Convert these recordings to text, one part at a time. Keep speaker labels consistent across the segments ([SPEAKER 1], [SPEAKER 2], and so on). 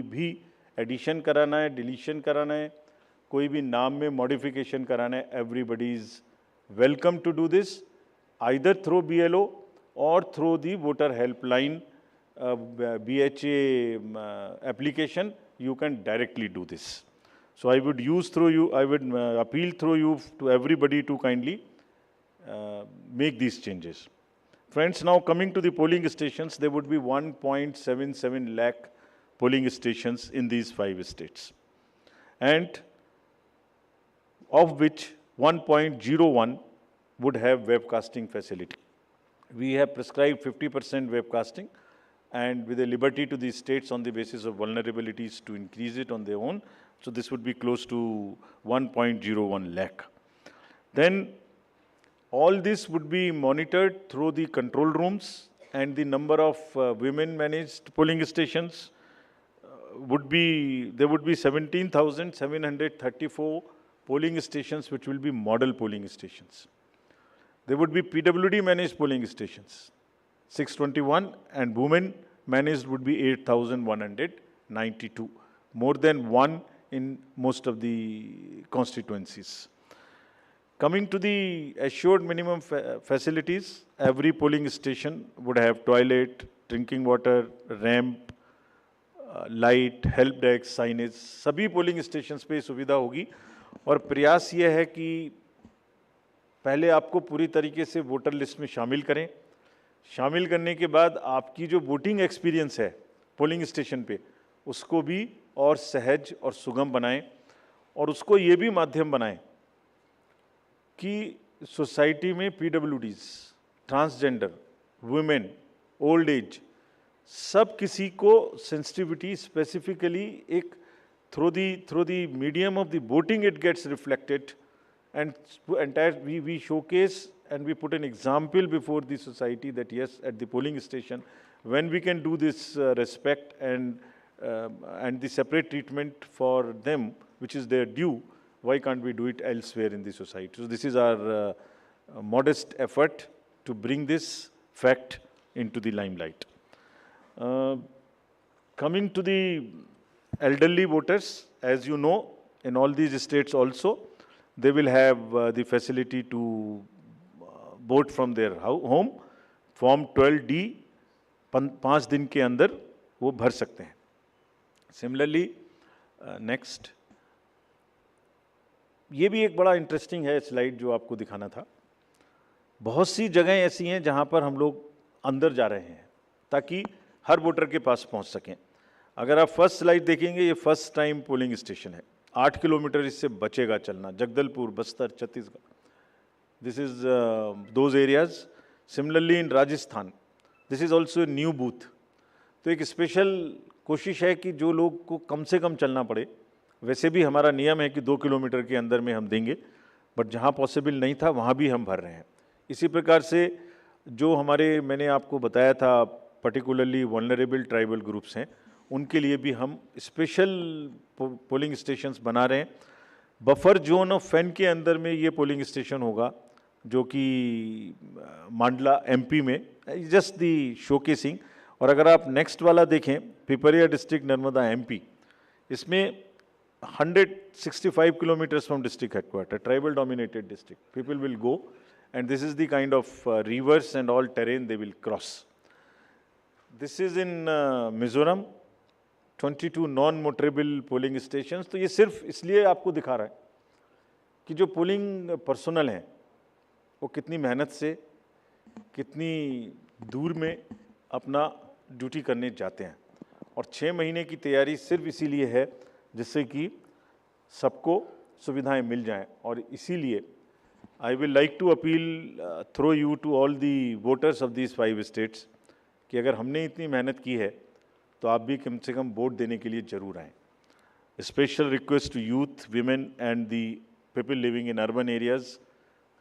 [SPEAKER 1] भी एडिशन कराना है, डिलीशन कराना है, कोई भी नाम में मॉडिफिकेशन कराना है, everybody is welcome to do this either through BLO और through the voter helpline BHA application. You can directly do this. So I would appeal through you to everybody to kindly make these changes. Friends, now coming to the polling stations, there would be 1.77 lakh polling stations in these 5 states, and of which 1.01 would have webcasting facility. We have prescribed 50% webcasting, and with a liberty to the states on the basis of vulnerabilities to increase it on their own. So this would be close to 1.01 lakh. Then all this would be monitored through the control rooms, and the number of women managed polling stations there would be 17,734 polling stations which will be model polling stations. There would be PWD managed polling stations, 621, and women managed would be 8,192, more than one in most of the constituencies. Coming to the assured minimum facilities, every polling station would have toilet, drinking water, ramp, light, help desk, signage, सभी polling stations पे सुविधा होगी। और प्रयास ये है कि पहले आपको पूरी तरीके से वोटर लिस्ट में शामिल करें। शामिल करने के बाद आपकी जो वोटिंग एक्सपीरियंस है पोलिंग स्टेशन पे, उसको भी और सहज और सुगम बनाएं, और उसको ये भी माध्यम बनाएं कि सोसाइटी में PWDs, transgender, women, old age, सब किसी को सेंसिटिविटी स्पेसिफिकली एक through the medium of the voting it gets reflected, and entire we showcase and we put an example before the society that yes, at the polling station when we can do this respect and the separate treatment for them which is their due, why can't we do it elsewhere in the society? So this is our modest effort to bring this fact into the limelight. Coming to the elderly voters, as you know, in all these states also they will have the facility to vote from their home. Form 12D 5 दिन के अंदर वो भर सकते हैं। Similarly, next, ये भी एक बड़ा इंटरेस्टिंग है स्लाइड जो आपको दिखाना था। बहुत सी जगहें ऐसी हैं जहाँ पर हम लोग अंदर जा रहे हैं ताकि हर वोटर के पास पहुँच सकें। अगर आप फर्स्ट स्लाइड देखेंगे, ये फर्स्ट टाइम पोलिंग स्टेशन है। 8 किलोमीटर इससे बचेगा चलना, Jagdalpur, Bastar, Chhattisgarh, this is those areas. Similarly in Rajasthan, this is also new booth. तो एक स्पेशल कोशिश है कि जो लोग को कम से कम चलना पड़े, वैसे भी हमारा नियम है कि 2 किलोमीटर के अंदर में हम देंगे, बट जहाँ पॉसिबल नहीं था वहाँ भी हम भर रहे हैं। इसी प्रकार से जो हमारे मैंने आपको बताया था पर्टिकुलरली वल्नरेबल ट्राइबल ग्रुप्स हैं, उनके लिए भी हम स्पेशल पोलिंग स्टेशंस बना रहे हैं। बफर जोन ऑफ फैन के अंदर में ये पोलिंग स्टेशन होगा, जो कि मांडला MP में, जस्ट दी शोकेसिंग। और अगर आप नेक्स्ट वाला देखें, पिपरिया डिस्ट्रिक्ट, नर्मदा MP, इसमें 165 kilometres from district headquarter, tribal dominated district, people will go and this is the kind of reverse and all terrain they will cross. This is in Mizoram, 22 non motorable polling stations. तो ये सिर्फ इसलिए आपको दिखा रहा है कि जो पोलिंग पर्सनल हैं वो कितनी मेहनत से, कितनी दूर में अपना ड्यूटी करने जाते हैं, और 6 महीने की तैयारी सिर्फ इसीलिए है जिससे कि सबको सुविधाएं मिल जाएं। और इसीलिए I will like to appeal through you to all the voters of these 5 states कि अगर हमने इतनी मेहनत की है तो आप भी कम से कम वोट देने के लिए जरूर आएँ। Special request to youth, women and the people living in urban areas,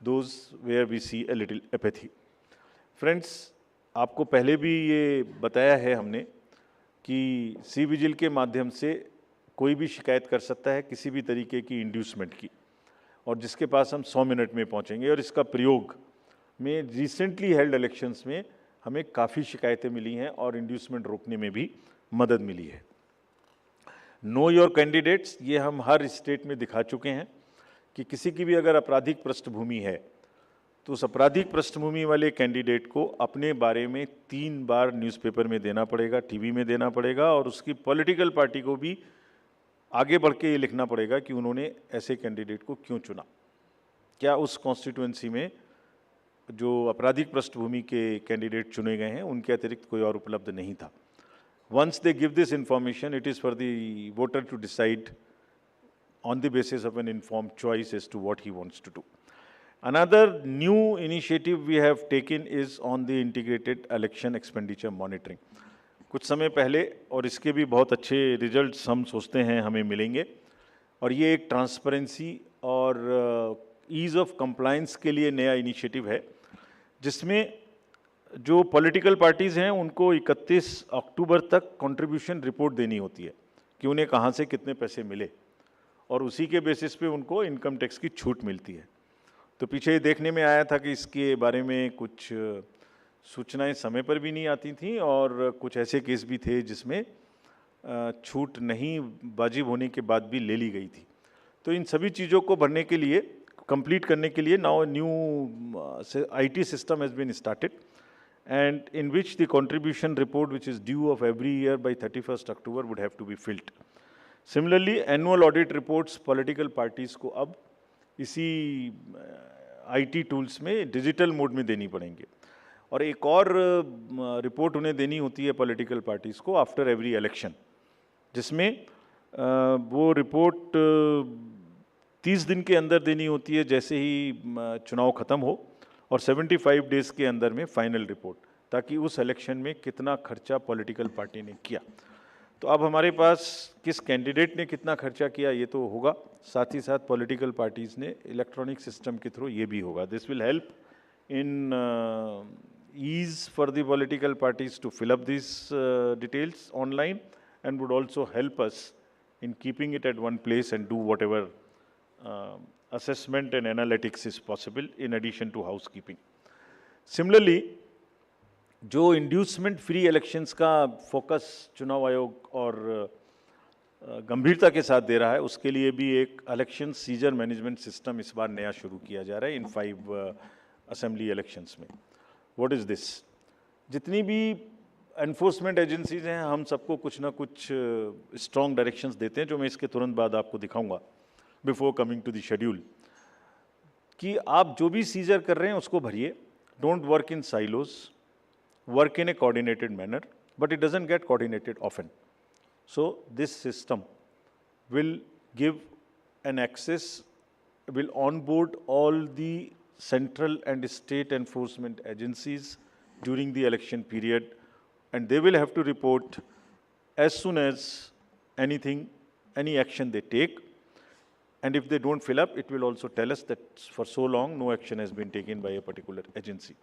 [SPEAKER 1] those where we see a little apathy. Friends, आपको पहले भी ये बताया है हमने कि सी विजिल के माध्यम से कोई भी शिकायत कर सकता है किसी भी तरीके की इंड्यूसमेंट की, और जिसके पास हम 100 मिनट में पहुंचेंगे। और इसका प्रयोग में रिसेंटली हेल्ड इलेक्शंस में हमें काफ़ी शिकायतें मिली हैं और इंड्यूसमेंट रोकने में भी मदद मिली है। नो योर कैंडिडेट्स, ये हम हर स्टेट में दिखा चुके हैं कि किसी की भी अगर आपराधिक पृष्ठभूमि है तो उस आपराधिक पृष्ठभूमि वाले कैंडिडेट को अपने बारे में 3 बार न्यूज़पेपर में देना पड़ेगा, टीवी में देना पड़ेगा, और उसकी पॉलिटिकल पार्टी को भी आगे बढ़ के ये लिखना पड़ेगा कि उन्होंने ऐसे कैंडिडेट को क्यों चुना, क्या उस कॉन्स्टिट्यूएंसी में जो आपराधिक पृष्ठभूमि के कैंडिडेट चुने गए हैं उनके अतिरिक्त कोई और उपलब्ध नहीं था. Once they give this information, it is for the voter to decide on the basis of an informed choice as to what he wants to do. Another new initiative we have taken is on the integrated election expenditure monitoring. कुछ समय पहले, और इसके भी बहुत अच्छे results हम सोचते हैं हमें मिलेंगे, और ये एक ट्रांसपेरेंसी और ईज़ ऑफ कंप्लायंस के लिए नया इनिशिएटिव है, जिसमें जो पॉलिटिकल पार्टीज़ हैं उनको 31 अक्टूबर तक कंट्रीब्यूशन रिपोर्ट देनी होती है कि उन्हें कहाँ से कितने पैसे मिले, और उसी के बेसिस पे उनको इनकम टैक्स की छूट मिलती है. तो पीछे ये देखने में आया था कि इसके बारे में कुछ सूचनाएं समय पर भी नहीं आती थीं, और कुछ ऐसे केस भी थे जिसमें छूट नहीं वाजिब होने के बाद भी ले ली गई थी. तो इन सभी चीज़ों को भरने के लिए, कंप्लीट करने के लिए now new IT system has been started, and in which the contribution report, which is due of every year by 31st October, would have to be filled. Similarly, annual audit reports political parties को अब इसी IT tools में digital mode में देनी पड़ेंगे, और एक और रिपोर्ट उन्हें देनी होती है पॉलिटिकल पार्टीज़ को आफ्टर एवरी इलेक्शन, जिसमें वो रिपोर्ट 30 दिन के अंदर देनी होती है जैसे ही चुनाव ख़त्म हो, और 75 डेज़ के अंदर में फाइनल रिपोर्ट, ताकि उस इलेक्शन में कितना खर्चा पॉलिटिकल पार्टी ने किया. तो अब हमारे पास किस कैंडिडेट ने कितना खर्चा किया ये तो होगा, साथ ही साथ पॉलिटिकल पार्टीज़ ने इलेक्ट्रॉनिक सिस्टम के थ्रू ये भी होगा. This will help in ease for the political parties to fill up this details online, and would also help us in keeping it at one place and do whatever assessment and analytics is possible in addition to housekeeping. Similarly, जो inducement free elections का focus चुनाव आयोग और गंभीरता के साथ दे रहा है, उसके लिए भी एक इलेक्शन सीजर मैनेजमेंट सिस्टम इस बार नया शुरू किया जा रहा है इन 5 असेंबली इलेक्शंस में. What is this? जितनी भी एनफोर्समेंट एजेंसीज हैं, हम सबको कुछ ना कुछ स्ट्रॉन्ग डायरेक्शंस देते हैं, जो मैं इसके तुरंत बाद आपको दिखाऊंगा before coming to the schedule, कि आप जो भी सीजर कर रहे हैं उसको भरिए. Don't work in silos, work in a coordinated manner, but it doesn't get coordinated often. So this system will give an access, will onboard all the central and state enforcement agencies during the election period, and they will have to report as soon as any action they take. And if they don't fill up, it will also tell us that for so long no action has been taken by a particular agency.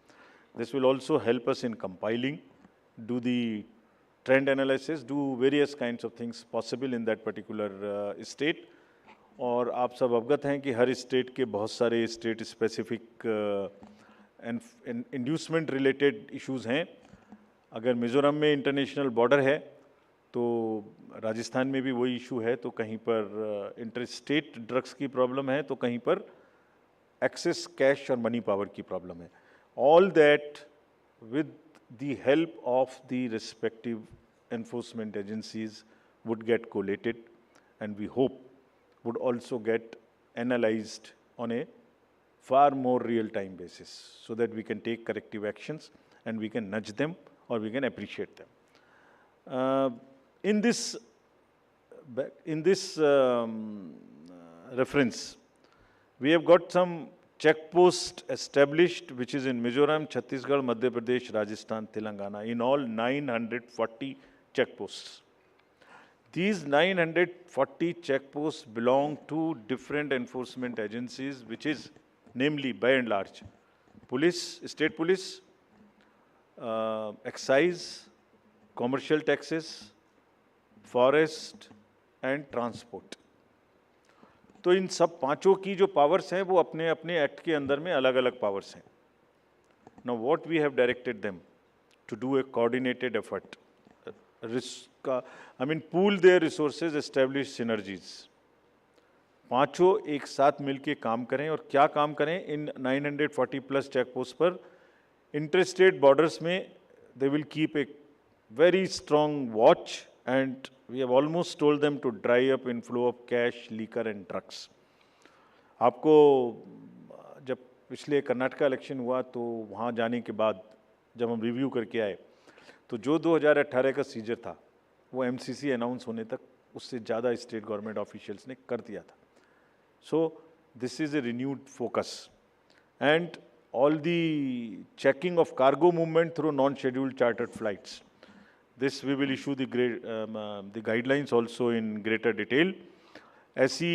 [SPEAKER 1] This will also help us in compiling, do the trend analysis, do various kinds of things possible in that particular state. और आप सब अवगत हैं कि हर state के बहुत सारे state specific inducement related issues हैं. अगर मिज़ोरम में इंटरनेशनल बॉर्डर है तो राजस्थान में भी वही इशू है, तो कहीं पर इंटर स्टेट ड्रग्स की प्रॉब्लम है, तो कहीं पर एक्सेस कैश और मनी पावर की प्रॉब्लम है. All that with the help of the respective enforcement agencies would get collated, and we hope would also get analyzed on a far more real-time basis, so that we can take corrective actions and we can nudge them or we can appreciate them. In this reference, we have got some check posts established, which is in Mizoram, Chhattisgarh, Madhya Pradesh, Rajasthan, Telangana, in all 940 check posts. These 940 checkposts belong to different enforcement agencies, which is namely, by and large, police, state police, excise, commercial taxes, forest and transport. तो इन सब पांचों की जो powers हैं वो अपने अपने act के अंदर में अलग अलग पावर्स हैं. Now what we have directed them to do a coordinated effort, pool their resources, establish synergies. पांचों एक साथ मिलके काम करें और क्या काम करें इन 940 प्लस चेक पोस्ट पर इंटरस्टेट बॉर्डर्स में they will keep a very strong watch and we have almost told them to dry up inflow of cash liquor and drugs. आपको जब पिछले कर्नाटका इलेक्शन हुआ तो वहाँ जाने के बाद जब हम रिव्यू करके आए तो जो 2018 का सीजर था वो एमसीसी अनाउंस होने तक उससे ज़्यादा स्टेट गवर्नमेंट ऑफिशियल्स ने कर दिया था. So this is a renewed focus and all the checking of cargo movement through non-scheduled chartered flights. This we will issue the guidelines also in greater detail. ऐसी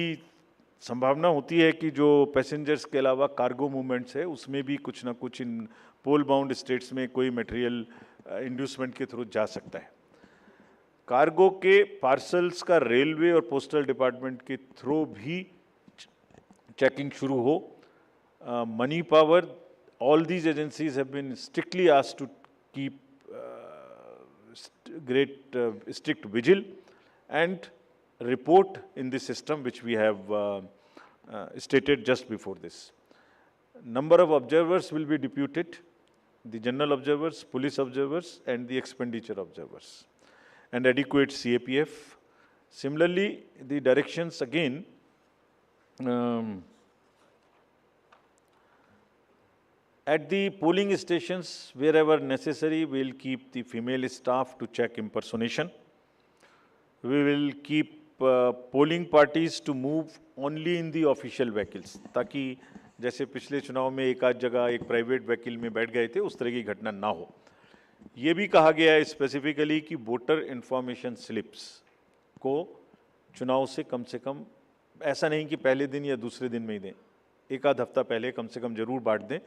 [SPEAKER 1] संभावना होती है कि जो पैसेंजर्स के अलावा कार्गो मूवमेंट्स है उसमें भी कुछ ना कुछ इन पोल बाउंड स्टेट्स में कोई मटेरियल इंड्यूसमेंट के थ्रू जा सकता है. कार्गो के पार्सल्स का रेलवे और पोस्टल डिपार्टमेंट के थ्रू भी चेकिंग शुरू हो. Money power, all these agencies have been strictly asked to keep strict vigil and report in the system which we have stated just before this. Number of observers will be deputed, the general observers, police observers and the expenditure observers, and adequate CAPF. Similarly, the directions again at the polling stations, wherever necessary, we will keep the female staff to check impersonation. We will keep polling parties to move only in the official vehicles, ताकि जैसे पिछले चुनाव में एक आध जगह एक private vehicle में बैठ गए थे उस तरह की घटना ना हो. ये भी कहा गया है स्पेसिफिकली कि वोटर इन्फॉर्मेशन स्लिप्स को चुनाव से कम ऐसा नहीं कि पहले दिन या दूसरे दिन में ही दें, एक आध हफ्ता पहले कम से कम जरूर बांट दें,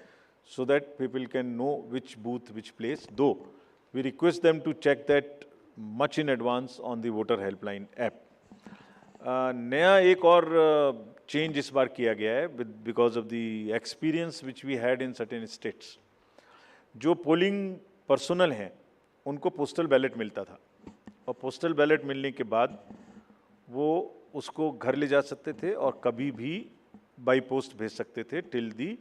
[SPEAKER 1] so that people can know which booth, which place. Though we request them to check that much in advance on the voter helpline app. नया एक और चेंज इस बार किया गया है because of the experience which we had in certain states. जो polling personal हैं उनको पोस्टल बैलेट मिलता था और पोस्टल बैलेट मिलने के बाद वो उसको घर ले जा सकते थे और कभी भी बाई पोस्ट भेज सकते थे till the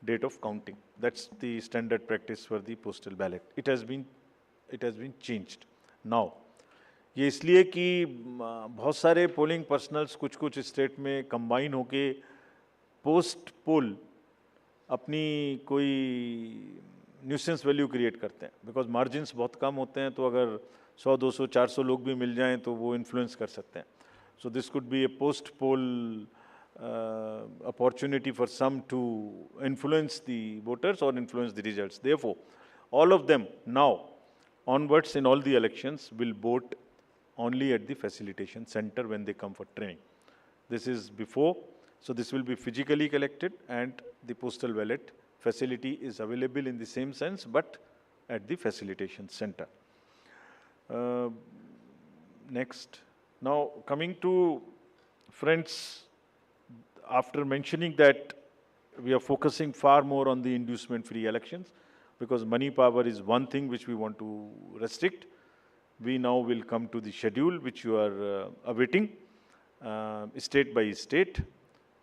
[SPEAKER 1] date of counting. That's the standard practice for the postal ballot. It has been changed now. ये इसलिए कि बहुत सारे पोलिंग पर्सनल्स कुछ स्टेट में कंबाइन होके पोस्ट पोल अपनी कोई न्यूसेंस वैल्यू क्रिएट करते हैं, बिकॉज मार्जिन्स बहुत कम होते हैं, तो अगर 100, 200, 400 लोग भी मिल जाएं तो वो इन्फ्लुएंस कर सकते हैं. So this could be A post pole opportunity for some to influence the voters or influence the results. Therefore, all of them now onwards in all the elections will vote only at the facilitation center when they come for training. This is before, so this will be physically collected and the postal ballot facility is available in the same sense but at the facilitation center. Next. Now coming to friends, after mentioning that we are focusing far more on the inducement-free elections because money power is one thing which we want to restrict, we now will come to the schedule which you are awaiting state by state.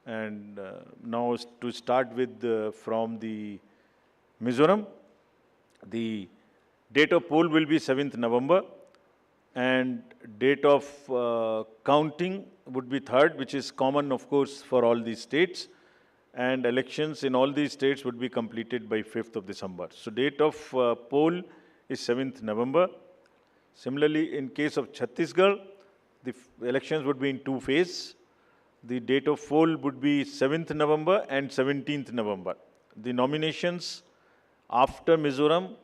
[SPEAKER 1] And now to start with from the Mizoram, the date of poll will be 7th November and date of counting would be 3rd, which is common of course for all these states, and elections in all these states would be completed by 5th of December. So date of poll is 7th November. Similarly, in case of Chhattisgarh, the elections would be in 2 phases. The date of poll would be 7th November and 17th November. The nominations after Mizoram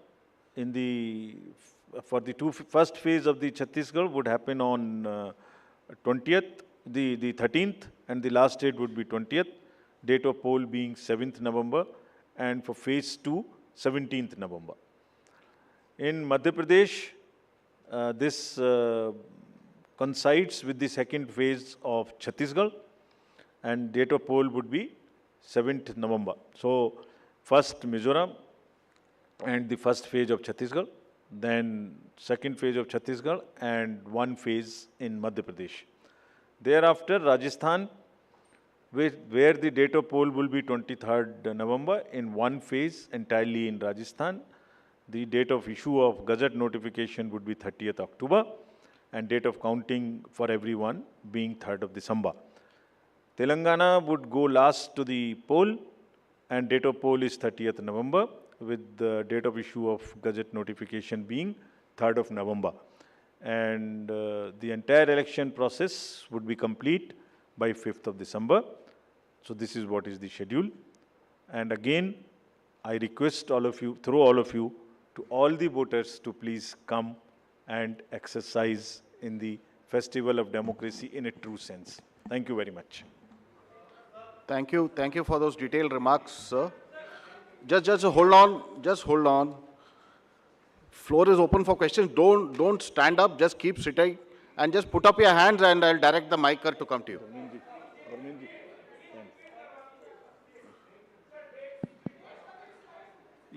[SPEAKER 1] in the for the first phase of the Chhattisgarh would happen on 20th, the 13th, and the last date would be 20th. Date of poll being 7th November, and for phase 2, 17th November. In Madhya Pradesh, this coincides with the second phase of Chhattisgarh, and date of poll would be 7th November. So, first Mizoram and the first phase of Chhattisgarh, then second phase of Chhattisgarh, and one phase in Madhya Pradesh. Thereafter, Rajasthan, where the date of poll will be 23rd November in one phase entirely in Rajasthan. The date of issue of Gazette notification would be 30th October, and date of counting for everyone being 3rd of December. Telangana would go last to the poll, and date of poll is 30th November, with the date of issue of Gazette notification being 3rd of November. And the entire election process would be complete by 5th of December. So this is what is the schedule. And again, I request all of you, through all of you, to all the voters to please come and exercise in the festival of democracy in a true sense. Thank you very much.
[SPEAKER 2] Thank you. Thank you for those detailed remarks, sir. Just hold on. Just hold on. Floor is open for questions. Don't stand up. Just keep sitting and just put up your hands, and I'll direct the micer to come to you.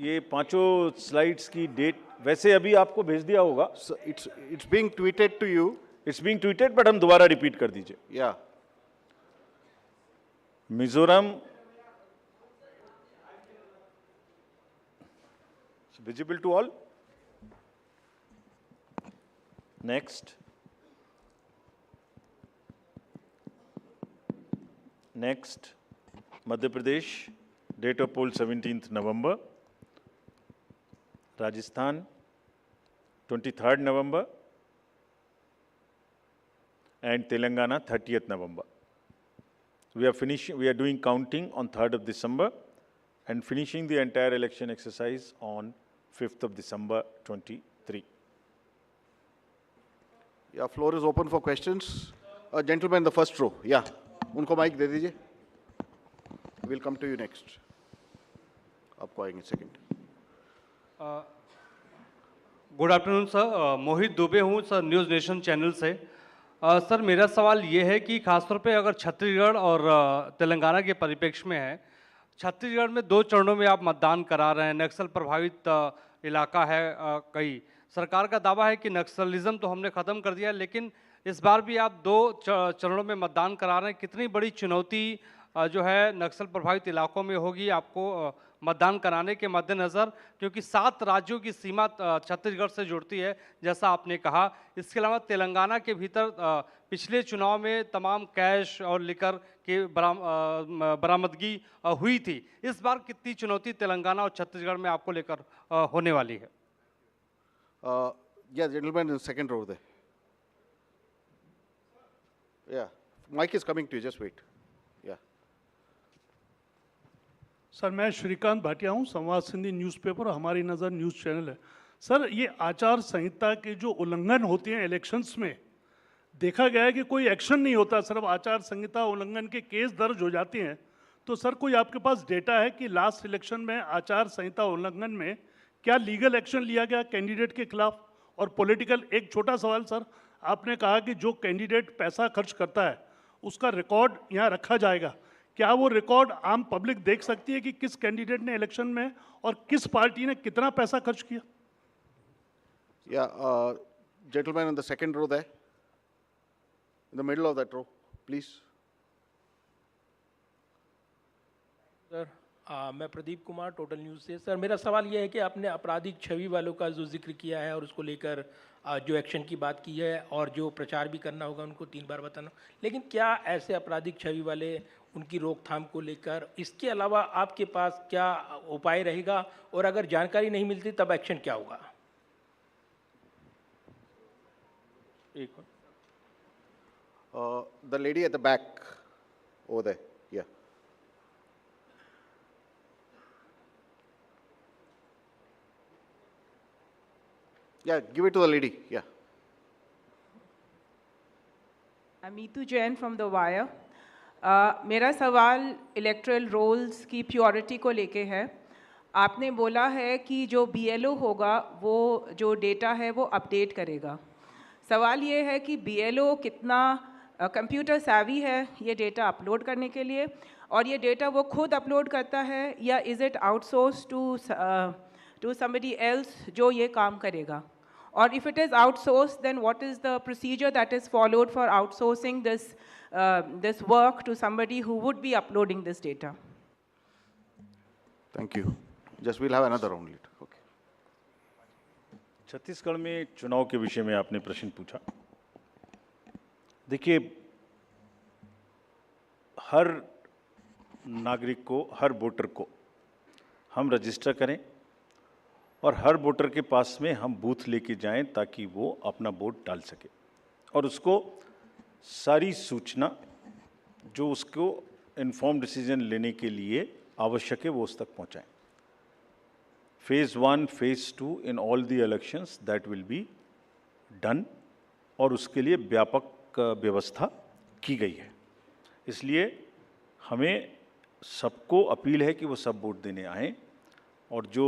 [SPEAKER 1] ये पांचों slides की date वैसे अभी आपको भेज दिया होगा.
[SPEAKER 2] So it's being tweeted to you.
[SPEAKER 1] It's being tweeted, but हम दोबारा रिपीट कर दीजिए.
[SPEAKER 2] Yeah.
[SPEAKER 1] Mizoram, it's visible to all. Next. Next, Madhya Pradesh, date of poll 17th November. Rajasthan, 23rd November. And Telangana, 30th November. We are doing counting on 3rd of December and finishing the entire election exercise on 5th of December 23.
[SPEAKER 2] Yeah, floor is open for questions. Gentleman in the first row. Yeah. उनको mic दे दीजिए. We'll come to you next. आपको आएंगे second.
[SPEAKER 3] Good afternoon sir, मोहित दुबे हूँ sir, news nation channel से. Sir मेरा सवाल ये है कि खासतौर पे अगर छत्तीसगढ़ और तेलंगाना के परिप्रेक्ष्य में है, छत्तीसगढ़ में 2 चरणों में आप मतदान करा रहे हैं, नक्सल प्रभावित इलाका है कई. सरकार का दावा है कि नक्सलिज्म तो हमने ख़त्म कर दिया, लेकिन इस बार भी आप 2 चरणों में मतदान करा रहे हैं. कितनी बड़ी चुनौती जो है नक्सल प्रभावित इलाकों में होगी आपको मतदान कराने के मद्देनज़र, क्योंकि 7 राज्यों की सीमा छत्तीसगढ़ से जुड़ती है जैसा आपने कहा. इसके अलावा तेलंगाना के भीतर पिछले चुनाव में तमाम कैश और लिकर की बरामदगी हुई थी. इस बार कितनी चुनौती तेलंगाना और छत्तीसगढ़ में आपको लेकर होने वाली है?
[SPEAKER 2] Yeah, gentleman in the second row there. Yeah, mic is coming to you, just wait. Yeah.
[SPEAKER 4] Sir मैं श्रीकांत भाटिया हूँ, संवाद सिंधी न्यूज़पेपर और हमारी नज़र न्यूज़ चैनल है. सर ये आचार संहिता के जो उल्लंघन होते हैं इलेक्शंस में, देखा गया है कि कोई एक्शन नहीं होता, सिर्फ आचार संहिता उल्लंघन के केस दर्ज हो जाते हैं. तो सर कोई आपके पास डेटा है कि लास्ट इलेक्शन में आचार संहिता उल्लंघन में क्या लीगल एक्शन लिया गया कैंडिडेट के खिलाफ? और पॉलिटिकल, एक छोटा सवाल सर, आपने कहा कि जो कैंडिडेट पैसा खर्च करता है उसका रिकॉर्ड यहाँ रखा जाएगा. क्या वो रिकॉर्ड आम पब्लिक देख सकती है कि किस कैंडिडेट ने इलेक्शन में और किस पार्टी ने कितना पैसा खर्च किया?
[SPEAKER 2] Yeah, gentleman in the second row there, in the middle of that row, please.
[SPEAKER 5] Sir मैं प्रदीप कुमार, टोटल न्यूज़ से. सर मेरा सवाल यह है कि आपने आपराधिक छवि वालों का जो जिक्र किया है और उसको लेकर जो एक्शन की बात की है और जो प्रचार भी करना होगा उनको 3 बार बताना, लेकिन क्या ऐसे आपराधिक छवि वाले उनकी रोकथाम को लेकर इसके अलावा आपके पास क्या उपाय रहेगा, और अगर जानकारी नहीं मिलती तब एक्शन क्या होगा?
[SPEAKER 2] The lady at the back over there. Yeah. Yeah, give it to the lady. Yeah.
[SPEAKER 6] I'm Meetu Jain from The Wire. मेरा सवाल इलेक्ट्रल रोल्स की प्योरिटी को लेके है. आपने बोला है कि जो BLO होगा वो जो डेटा है वो अपडेट करेगा. सवाल ये है कि BLO कितना कंप्यूटर savvy है ये डेटा अपलोड करने के लिए, और ये डेटा वो खुद अपलोड करता है या is it outsource to somebody else जो ये काम करेगा? Or if it is outsourced, then what is the procedure that is followed for outsourcing this work to somebody who would be uploading this data?
[SPEAKER 2] Thank you. Just we'll have another round later. Okay.
[SPEAKER 1] Chhattisgarh में चुनाव के विषय में आपने प्रश्न पूछा। देखिए, हर नागरिक को, हर वोटर को हम रजिस्टर करें और हर वोटर के पास में हम बूथ लेके जाएं ताकि वो अपना वोट डाल सके और उसको सारी सूचना जो उसको इन्फॉर्म डिसीजन लेने के लिए आवश्यक है वो उस तक पहुंचाएं। Phase 1, phase 2 in all the elections that will be done और उसके लिए व्यापक व्यवस्था की गई है। इसलिए हमें सबको अपील है कि वो सब वोट देने आएँ और जो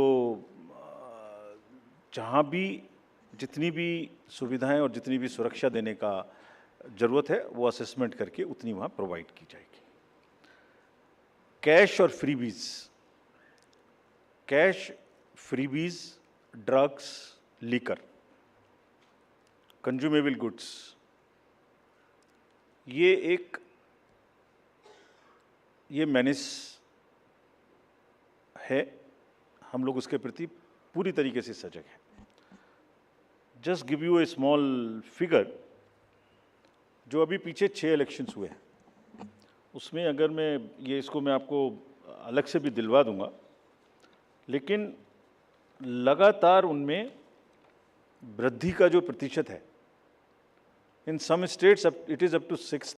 [SPEAKER 1] जहाँ भी जितनी भी सुविधाएं और जितनी भी सुरक्षा देने का ज़रूरत है वो असेसमेंट करके उतनी वहाँ प्रोवाइड की जाएगी। कैश और freebies, cash, freebies, drugs, liquor, consumable goods, ये मेनेस है, हम लोग उसके प्रति पूरी तरीके से सजग हैं। Just give U A small figure, जो अभी पीछे 6 इलेक्शंस हुए हैं उसमें अगर मैं आपको अलग से भी दिलवा दूंगा, लेकिन लगातार उनमें वृद्धि का जो प्रतिशत है, in some states it is up to 6